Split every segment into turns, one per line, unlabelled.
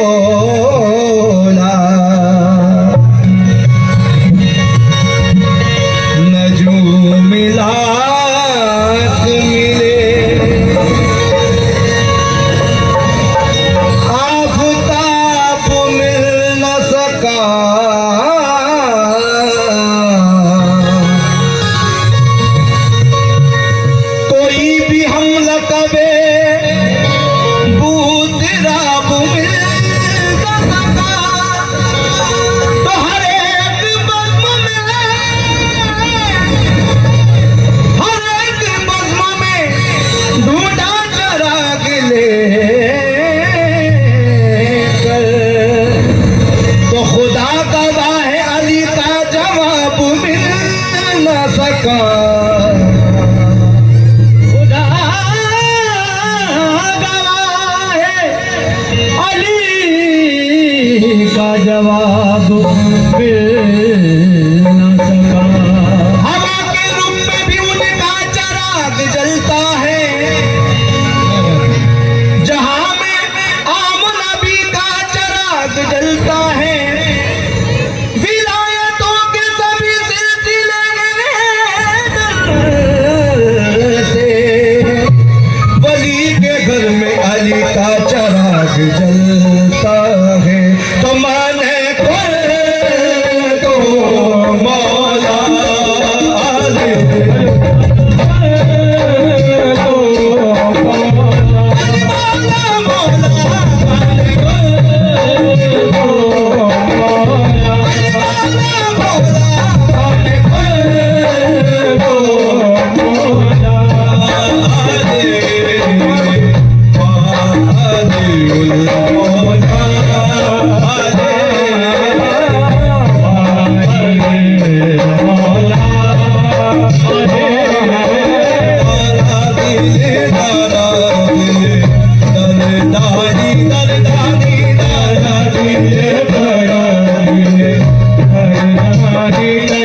मौला नजूम मिलात मिले आफताब मिल न सका कोई भी हमला कबे जवाब मिल न सका। हवा के रूप में भी उनका चराग जलता है जहां में आम नबी का चराग जलता है। विलायतों के सभी सिलसिले से वली के घर में अली का चराग जलता है। तो माने तो मौला
Ali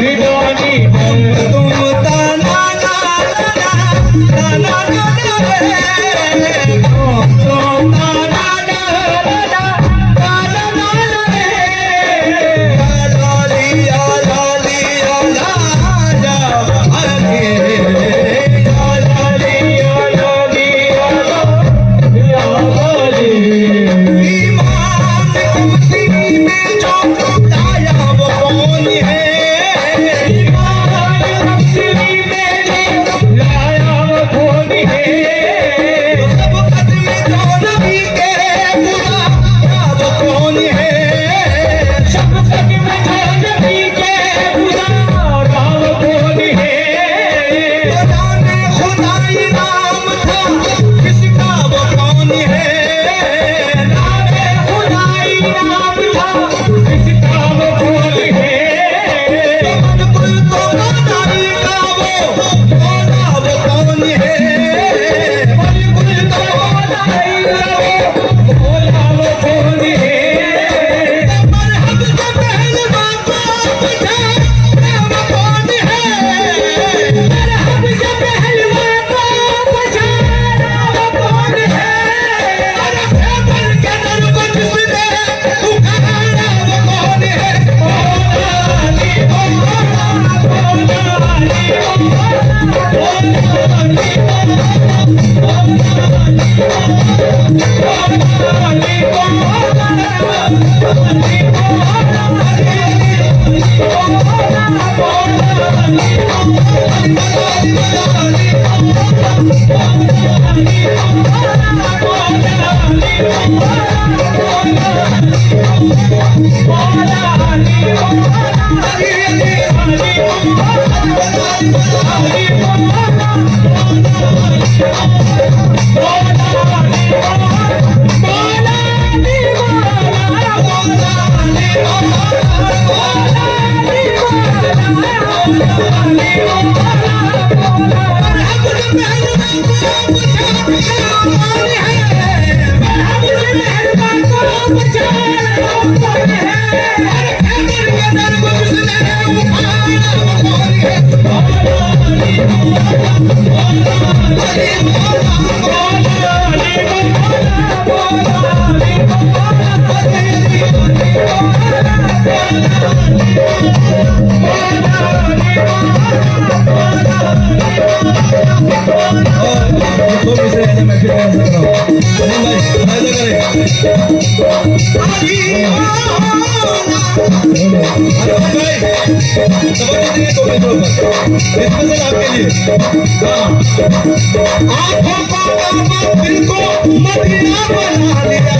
आंखों को काबा दिल को मदीना बना दिया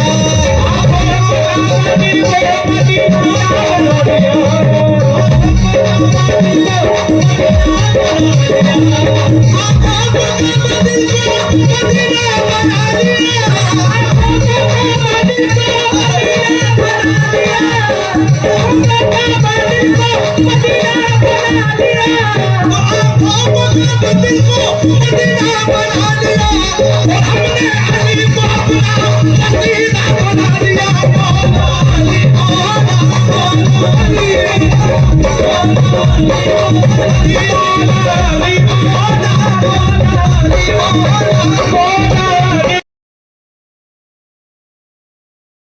दिल को मदीना बना दिया आंखों को काबा दिल को मदीना बना दिया दिल को मदीना बना दिया और हमने अली को अपना मदीना बना दिया मौला अली मौला अली